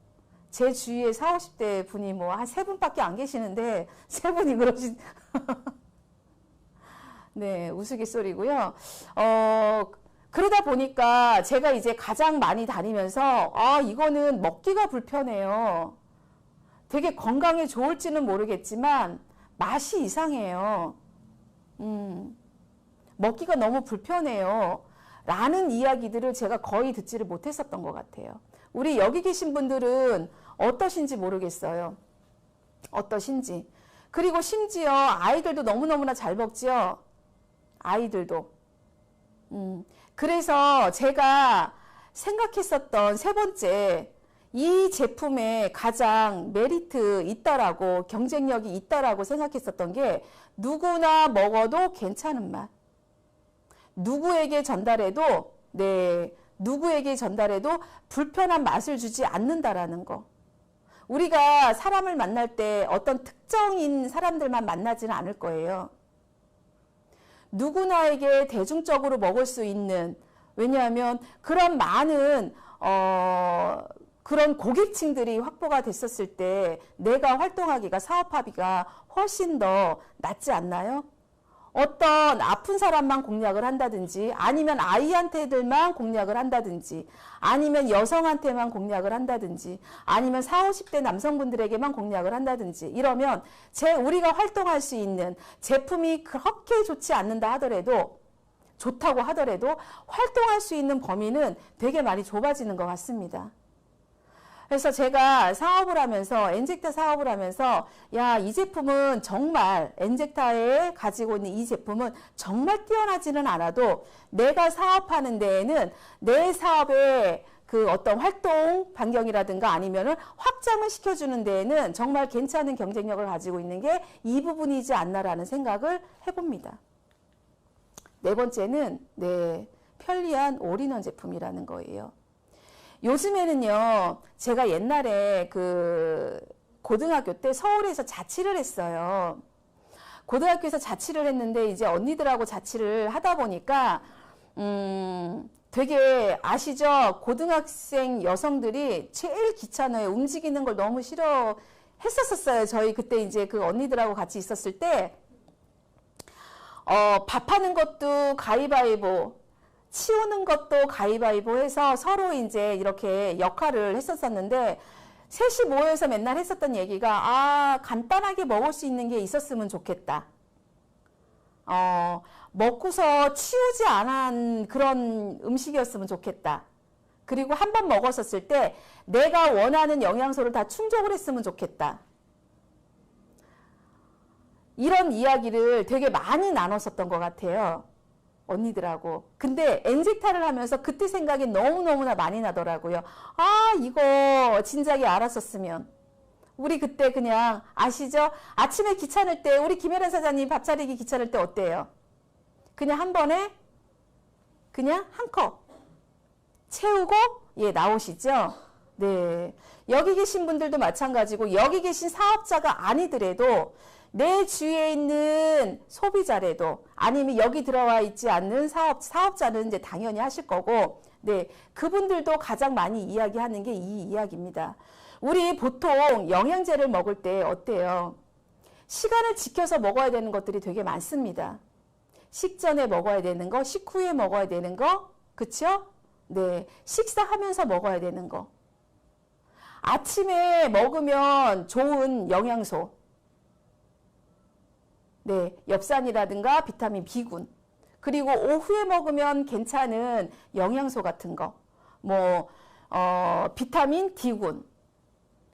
제 주위에 40, 50대 분이 뭐 한 3분밖에 안 계시는데 3분이 그러신 네, 우스갯소리고요. 그러다 보니까 제가 이제 가장 많이 다니면서 이거는 먹기가 불편해요. 되게 건강에 좋을지는 모르겠지만 맛이 이상해요. 먹기가 너무 불편해요. 라는 이야기들을 제가 거의 듣지를 못했었던 것 같아요. 우리 여기 계신 분들은 어떠신지 모르겠어요. 어떠신지. 그리고 심지어 아이들도 너무너무나 잘 먹지요. 아이들도. 그래서 제가 생각했었던 3번째, 이 제품에 가장 메리트 있다라고, 경쟁력이 있다라고 생각했었던 게 누구나 먹어도 괜찮은 맛. 누구에게 전달해도, 네, 누구에게 전달해도 불편한 맛을 주지 않는다라는 거. 우리가 사람을 만날 때 어떤 특정인 사람들만 만나지는 않을 거예요. 누구나에게 대중적으로 먹을 수 있는, 왜냐하면 그런 많은 그런 고객층들이 확보가 됐었을 때 내가 활동하기가, 사업하기가 훨씬 더 낫지 않나요? 어떤 아픈 사람만 공략을 한다든지, 아니면 아이한테들만 공략을 한다든지, 아니면 여성한테만 공략을 한다든지, 아니면 40, 50대 남성분들에게만 공략을 한다든지, 이러면 우리가 활동할 수 있는 제품이 그렇게 좋지 않는다 하더라도, 좋다고 하더라도 활동할 수 있는 범위는 되게 많이 좁아지는 것 같습니다. 그래서 제가 사업을 하면서, 엔젝타 사업을 하면서, 야, 이 제품은 정말, 엔젝타에 가지고 있는 이 제품은 정말 뛰어나지는 않아도 내가 사업하는 데에는 내 사업의 그 어떤 활동 반경이라든가 아니면은 확장을 시켜주는 데에는 정말 괜찮은 경쟁력을 가지고 있는 게 이 부분이지 않나라는 생각을 해봅니다. 네 번째는, 네, 편리한 올인원 제품이라는 거예요. 요즘에는요, 제가 옛날에 고등학교 때 서울에서 자취를 했어요. 고등학교에서 자취를 했는데 이제 언니들하고 자취를 하다 보니까, 되게 아시죠? 고등학생 여성들이 제일 귀찮아요. 움직이는 걸 너무 싫어 했었어요. 저희 그때 이제 그 언니들하고 같이 있었을 때, 밥하는 것도 가위바위보, 치우는 것도 가위바위보 해서 서로 이제 이렇게 역할을 했었었는데, 셋이 모여서 맨날 했었던 얘기가, 간단하게 먹을 수 있는 게 있었으면 좋겠다. 먹고서 치우지 않은 그런 음식이었으면 좋겠다. 그리고 한 번 먹었었을 때 내가 원하는 영양소를 다 충족을 했으면 좋겠다. 이런 이야기를 되게 많이 나눴었던 것 같아요. 언니들하고. 근데 엔젝타를 하면서 그때 생각이 너무너무나 많이 나더라고요. 이거 진작에 알았었으면. 우리 그때 그냥 아시죠? 아침에 귀찮을 때 우리 김혜란 사장님 밥 차리기 귀찮을 때 어때요? 그냥 한 번에 그냥 한 컵 채우고 나오시죠? 네. 여기 계신 분들도 마찬가지고 여기 계신 사업자가 아니더라도 내 주위에 있는 소비자라도 아니면 여기 들어와 있지 않는 사업자는 이제 당연히 하실 거고, 네, 그분들도 가장 많이 이야기하는 게 이 이야기입니다. 우리 보통 영양제를 먹을 때 어때요? 시간을 지켜서 먹어야 되는 것들이 되게 많습니다. 식전에 먹어야 되는 거, 식후에 먹어야 되는 거, 그쵸? 네, 식사하면서 먹어야 되는 거. 아침에 먹으면 좋은 영양소, 네, 엽산이라든가 비타민 B군. 그리고 오후에 먹으면 괜찮은 영양소 같은 거. 비타민 D군.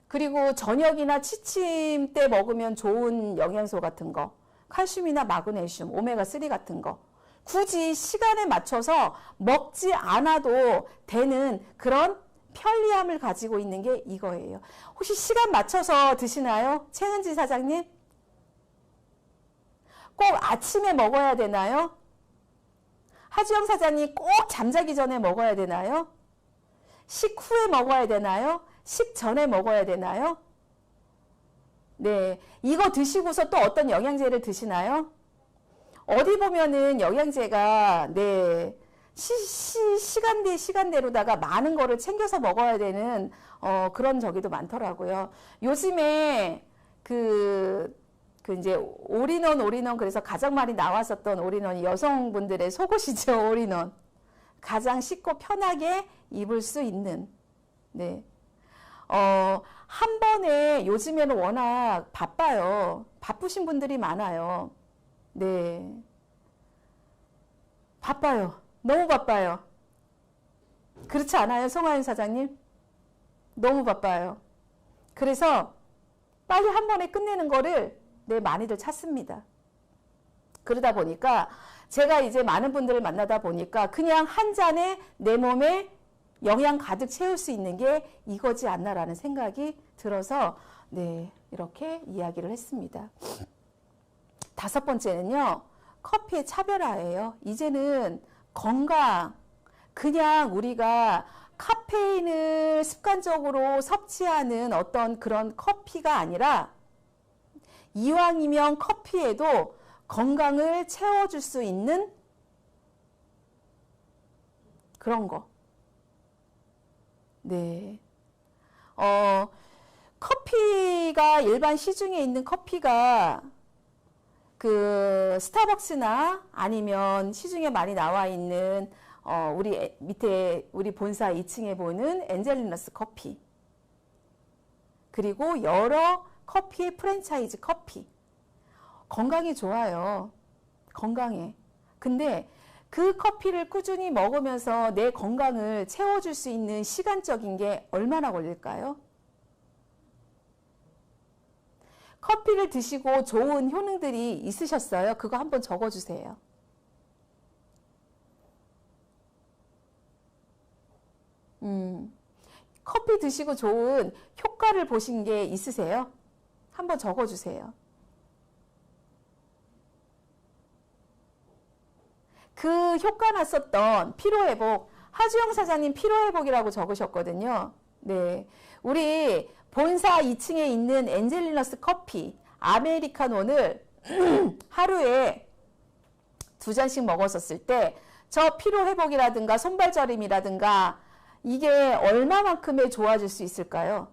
그리고 저녁이나 취침 때 먹으면 좋은 영양소 같은 거. 칼슘이나 마그네슘, 오메가3 같은 거. 굳이 시간에 맞춰서 먹지 않아도 되는 그런 편리함을 가지고 있는 게 이거예요. 혹시 시간 맞춰서 드시나요? 최은지 사장님? 꼭 아침에 먹어야 되나요? 하주영 사장님 꼭 잠자기 전에 먹어야 되나요? 식후에 먹어야 되나요? 식전에 먹어야 되나요? 네, 이거 드시고서 또 어떤 영양제를 드시나요? 어디 보면은 영양제가 네, 시간대로다가 많은 거를 챙겨서 먹어야 되는 그런 저기도 많더라고요. 요즘에 이제 올인원 그래서 가장 많이 나왔었던 올인원이 여성분들의 속옷이죠. 올인원. 가장 쉽고 편하게 입을 수 있는. 네. 한 번에 요즘에는 워낙 바빠요. 바쁘신 분들이 많아요. 네. 바빠요. 너무 바빠요. 그렇지 않아요, 송하윤 사장님? 너무 바빠요. 그래서 빨리 한 번에 끝내는 거를 많이들 찾습니다. 그러다 보니까 제가 이제 많은 분들을 만나다 보니까 그냥 한 잔에 내 몸에 영양 가득 채울 수 있는 게 이거지 않나라는 생각이 들어서 네, 이렇게 이야기를 했습니다. 다섯 번째는요. 커피의 차별화예요. 이제는 건강, 그냥 우리가 카페인을 습관적으로 섭취하는 어떤 그런 커피가 아니라 이왕이면 커피에도 건강을 채워줄 수 있는 그런 거. 네. 커피가 일반 시중에 있는 커피가 그 스타벅스나 아니면 시중에 많이 나와 있는 우리 밑에 우리 본사 2층에 보는 엔젤리너스 커피, 그리고 여러 커피의 프랜차이즈 커피, 건강에 좋아요. 건강에. 근데 그 커피를 꾸준히 먹으면서 내 건강을 채워줄 수 있는 시간적인 게 얼마나 걸릴까요? 커피를 드시고 좋은 효능들이 있으셨어요? 그거 한번 적어주세요. 커피 드시고 좋은 효과를 보신 게 있으세요? 한번 적어주세요. 그 효과 났었던 피로회복, 하주영 사장님 피로회복이라고 적으셨거든요. 네, 우리 본사 2층에 있는 엔젤리너스 커피, 아메리카노를 하루에 2잔씩 먹었었을 때 저 피로회복이라든가 손발저림이라든가 이게 얼마만큼의 좋아질 수 있을까요?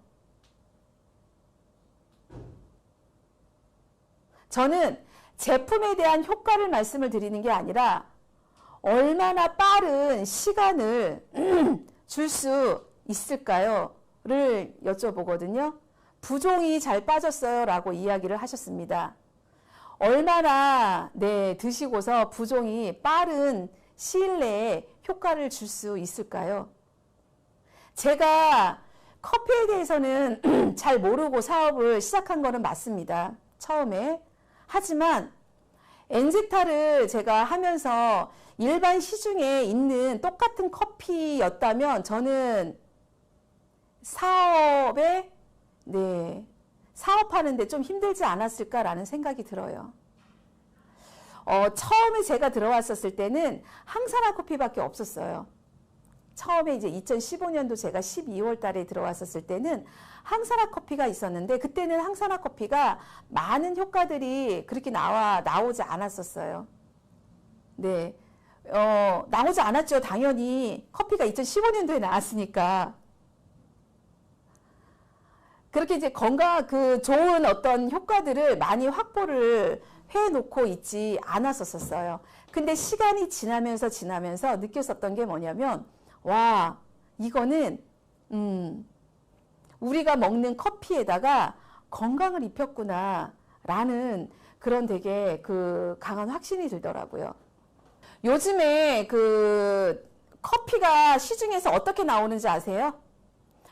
저는 제품에 대한 효과를 말씀을 드리는 게 아니라 얼마나 빠른 시간을 줄 수 있을까요? 를 여쭤보거든요. 부종이 잘 빠졌어요 라고 이야기를 하셨습니다. 얼마나 네, 드시고서 부종이 빠른 시일 내에 효과를 줄 수 있을까요? 제가 커피에 대해서는 잘 모르고 사업을 시작한 거는 맞습니다. 처음에. 하지만 엔지타를 제가 하면서 일반 시중에 있는 똑같은 커피였다면 저는 사업하는데 좀 힘들지 않았을까라는 생각이 들어요. 처음에 제가 들어왔었을 때는 항산화 커피밖에 없었어요. 처음에 이제 2015년도 제가 12월 달에 들어왔었을 때는 항산화 커피가 있었는데 그때는 항산화 커피가 많은 효과들이 그렇게 나오지 않았었어요. 네. 나오지 않았죠. 당연히 커피가 2015년도에 나왔으니까. 그렇게 이제 좋은 어떤 효과들을 많이 확보를 해놓고 있지 않았었어요. 근데 시간이 지나면서 느꼈었던 게 뭐냐면, 와, 이거는, 우리가 먹는 커피에다가 건강을 입혔구나, 라는 그런 되게 강한 확신이 들더라고요. 요즘에 커피가 시중에서 어떻게 나오는지 아세요?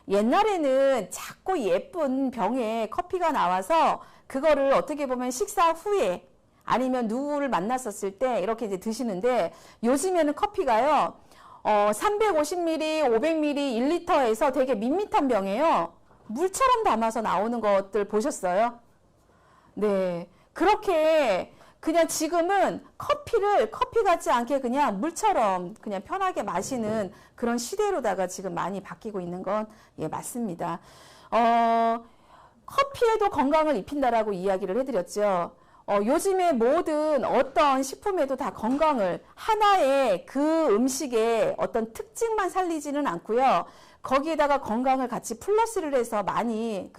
옛날에는 작고 예쁜 병에 커피가 나와서 그거를 어떻게 보면 식사 후에 아니면 누구를 만났었을 때 이렇게 이제 드시는데 요즘에는 커피가요, 350ml, 500ml, 1리터에서 되게 밋밋한 병이에요. 물처럼 담아서 나오는 것들 보셨어요? 네. 그렇게 그냥 지금은 커피 같지 않게 그냥 물처럼 그냥 편하게 마시는 그런 시대로다가 지금 많이 바뀌고 있는 건 예, 맞습니다. 커피에도 건강을 입힌다라고 이야기를 해드렸죠. 요즘에 모든 어떤 식품에도 다 건강을 하나의 그 음식의 어떤 특징만 살리지는 않고요. 거기에다가 건강을 같이 플러스를 해서 많이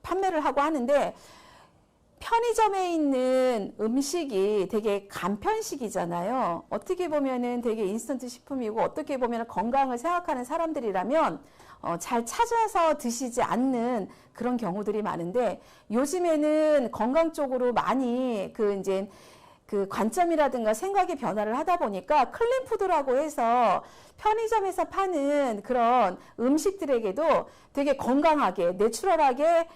판매를 하고 하는데 편의점에 있는 음식이 되게 간편식이잖아요. 어떻게 보면은 되게 인스턴트 식품이고 어떻게 보면 건강을 생각하는 사람들이라면 잘 찾아서 드시지 않는 그런 경우들이 많은데 요즘에는 건강 쪽으로 많이 관점이라든가 생각의 변화를 하다 보니까 클린푸드라고 해서 편의점에서 파는 그런 음식들에게도 되게 건강하게, 내추럴하게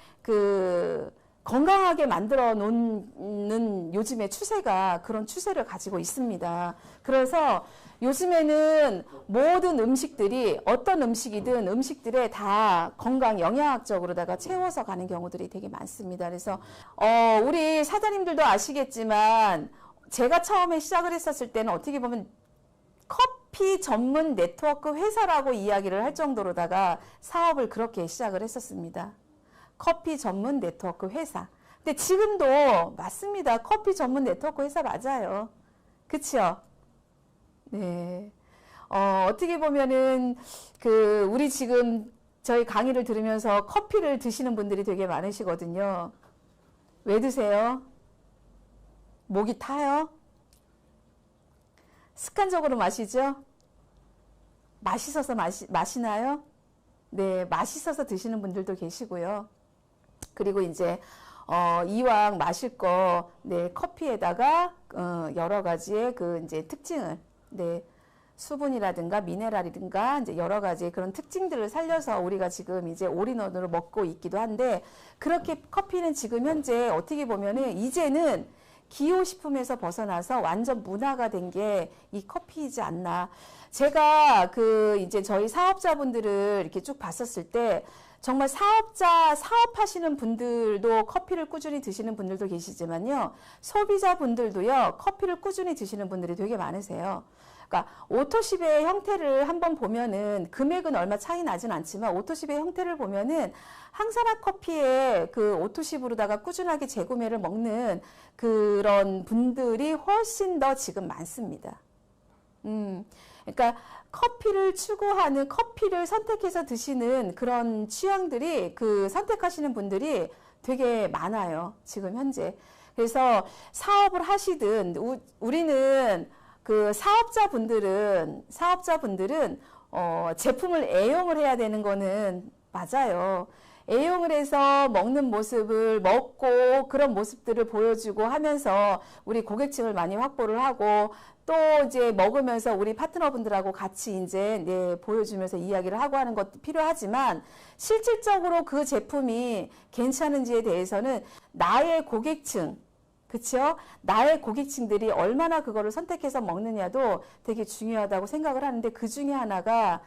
건강하게 만들어 놓는 요즘의 추세가 그런 추세를 가지고 있습니다. 그래서 요즘에는 모든 음식들이 어떤 음식이든 음식들에 다 건강 영양학적으로다가 채워서 가는 경우들이 되게 많습니다. 그래서 우리 사장님들도 아시겠지만 제가 처음에 시작을 했었을 때는 어떻게 보면 커피 전문 네트워크 회사라고 이야기를 할 정도로다가 사업을 그렇게 시작을 했었습니다. 커피 전문 네트워크 회사. 근데 지금도 맞습니다. 커피 전문 네트워크 회사 맞아요. 그쵸? 네. 어떻게 보면은, 우리 지금 저희 강의를 들으면서 커피를 드시는 분들이 되게 많으시거든요. 왜 드세요? 목이 타요? 습관적으로 마시죠? 맛있어서 마시나요? 네, 맛있어서 드시는 분들도 계시고요. 그리고 이제, 이왕 마실 거, 네, 커피에다가, 여러 가지의 이제 특징을, 네, 수분이라든가 미네랄이든가 이제 여러 가지 그런 특징들을 살려서 우리가 지금 이제 올인원으로 먹고 있기도 한데, 그렇게 커피는 지금 현재 어떻게 보면은 이제는 기호식품에서 벗어나서 완전 문화가 된 게 이 커피이지 않나. 제가 이제 저희 사업자분들을 이렇게 쭉 봤었을 때 정말 사업하시는 분들도 커피를 꾸준히 드시는 분들도 계시지만요. 소비자분들도요, 커피를 꾸준히 드시는 분들이 되게 많으세요. 그러니까 오토십의 형태를 한번 보면은 금액은 얼마 차이 나진 않지만 오토십의 형태를 보면은 항산화 커피에 오토십으로다가 꾸준하게 재구매를 먹는 그런 분들이 훨씬 더 지금 많습니다. 그러니까 커피를 추구하는, 커피를 선택해서 드시는 그런 취향들이 선택하시는 분들이 되게 많아요. 지금 현재. 그래서 사업을 하시든 우리는 사업자분들은 제품을 애용을 해야 되는 거는 맞아요. 애용을 해서 먹는 모습을 먹고 그런 모습들을 보여주고 하면서 우리 고객층을 많이 확보를 하고 또 이제 먹으면서 우리 파트너분들하고 같이 이제 보여주면서 이야기를 하고 하는 것도 필요하지만 실질적으로 그 제품이 괜찮은지에 대해서는 나의 고객층, 그쵸? 나의 고객층들이 얼마나 그거를 선택해서 먹느냐도 되게 중요하다고 생각을 하는데 그 중에 하나가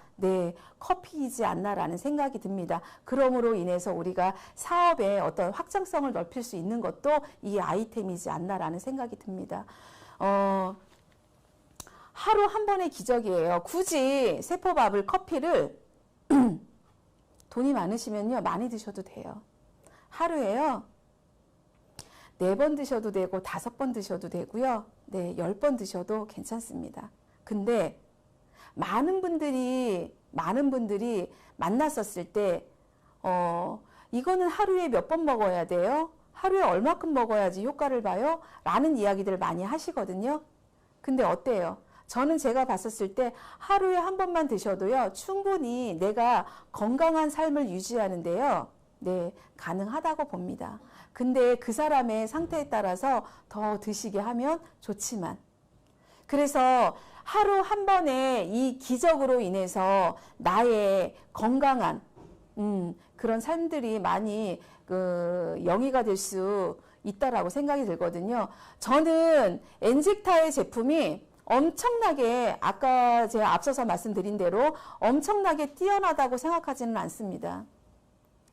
커피이지 않나라는 생각이 듭니다. 그러므로 인해서 우리가 사업의 어떤 확장성을 넓힐 수 있는 것도 이 아이템이지 않나라는 생각이 듭니다. 하루 한 번의 기적이에요. 굳이 세포밥을, 커피를 돈이 많으시면요, 많이 드셔도 돼요. 하루에요. 4번 드셔도 되고 5번 드셔도 되고요. 네, 10번 드셔도 괜찮습니다. 근데 많은 분들이 만났었을 때 이거는 하루에 몇 번 먹어야 돼요? 하루에 얼마큼 먹어야지 효과를 봐요? 라는 이야기들을 많이 하시거든요. 근데 어때요? 저는 제가 봤었을 때 하루에 한 번만 드셔도요, 충분히 내가 건강한 삶을 유지하는데요, 네, 가능하다고 봅니다. 근데 그 사람의 상태에 따라서 더 드시게 하면 좋지만, 그래서 하루 한 번의 이 기적으로 인해서 나의 건강한 그런 삶들이 많이 영위가 될 수 있다라고 생각이 들거든요. 저는 엔젝타의 제품이 엄청나게, 아까 제가 앞서서 말씀드린 대로 엄청나게 뛰어나다고 생각하지는 않습니다.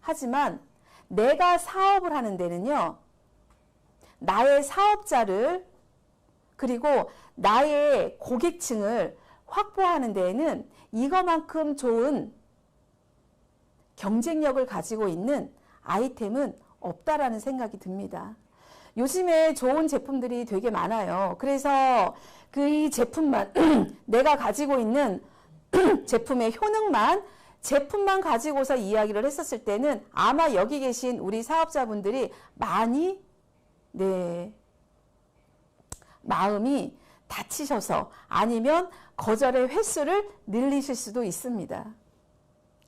하지만 내가 사업을 하는 데는요, 나의 사업자를 그리고 나의 고객층을 확보하는 데에는 이거만큼 좋은 경쟁력을 가지고 있는 아이템은 없다라는 생각이 듭니다. 요즘에 좋은 제품들이 되게 많아요. 그래서 이 제품만 내가 가지고 있는 제품의 효능만, 제품만 가지고서 이야기를 했었을 때는 아마 여기 계신 우리 사업자분들이 많이 마음이 다치셔서 아니면 거절의 횟수를 늘리실 수도 있습니다.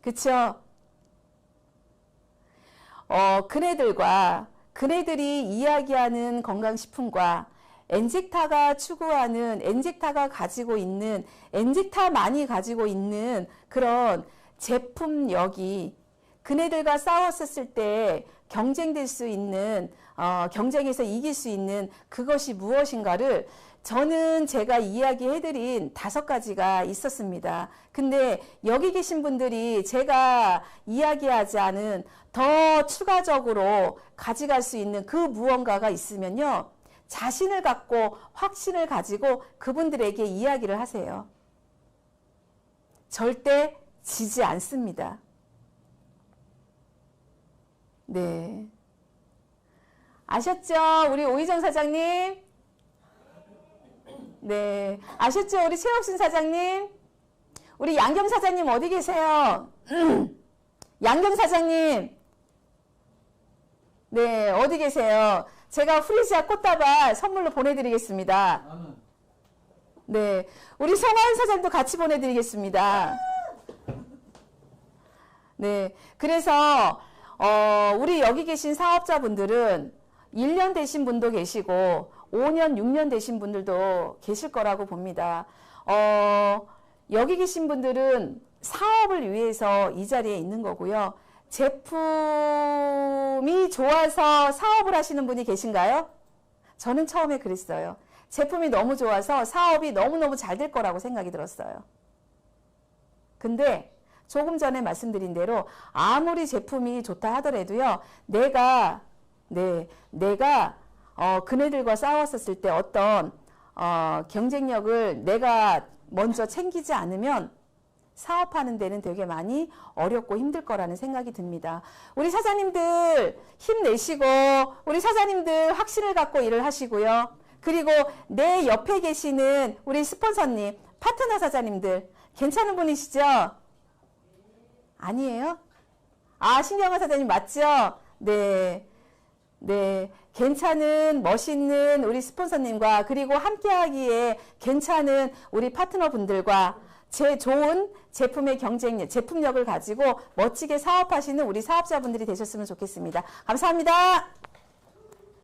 그쵸? 그네들이 이야기하는 건강식품과 엔젝타가 추구하는, 엔젝타만이 가지고 있는 그런 제품력이 그네들과 싸웠었을 때 경쟁될 수 있는, 경쟁에서 이길 수 있는 그것이 무엇인가를 저는 제가 이야기해드린 5가지가 있었습니다. 근데 여기 계신 분들이 제가 이야기하지 않은 더 추가적으로 가져갈 수 있는 그 무언가가 있으면요. 자신을 갖고 확신을 가지고 그분들에게 이야기를 하세요. 절대 지지 않습니다. 네. 아셨죠? 우리 오희정 사장님? 네. 아셨죠? 우리 최옥순 사장님? 우리 양경 사장님 어디 계세요? 양경 사장님? 네, 어디 계세요? 제가 프리지아 꽃다발 선물로 보내드리겠습니다. 네, 우리 송하은 사장도 같이 보내드리겠습니다. 네, 그래서 우리 여기 계신 사업자분들은 1년 되신 분도 계시고 5년, 6년 되신 분들도 계실 거라고 봅니다. 여기 계신 분들은 사업을 위해서 이 자리에 있는 거고요. 제품이 좋아서 사업을 하시는 분이 계신가요? 저는 처음에 그랬어요. 제품이 너무 좋아서 사업이 너무너무 잘 될 거라고 생각이 들었어요. 근데 조금 전에 말씀드린 대로 아무리 제품이 좋다 하더라도요. 내가 그네들과 싸웠었을 때 어떤 경쟁력을 내가 먼저 챙기지 않으면 사업하는 데는 되게 많이 어렵고 힘들 거라는 생각이 듭니다. 우리 사장님들 힘내시고 우리 사장님들 확신을 갖고 일을 하시고요. 그리고 내 옆에 계시는 우리 스폰서님, 파트너 사장님들 괜찮은 분이시죠? 아니에요? 아, 신경화 사장님 맞죠? 네. 네. 괜찮은 멋있는 우리 스폰서님과 그리고 함께하기에 괜찮은 우리 파트너분들과 제 좋은 제품의 경쟁력, 제품력을 가지고 멋지게 사업하시는 우리 사업자분들이 되셨으면 좋겠습니다. 감사합니다.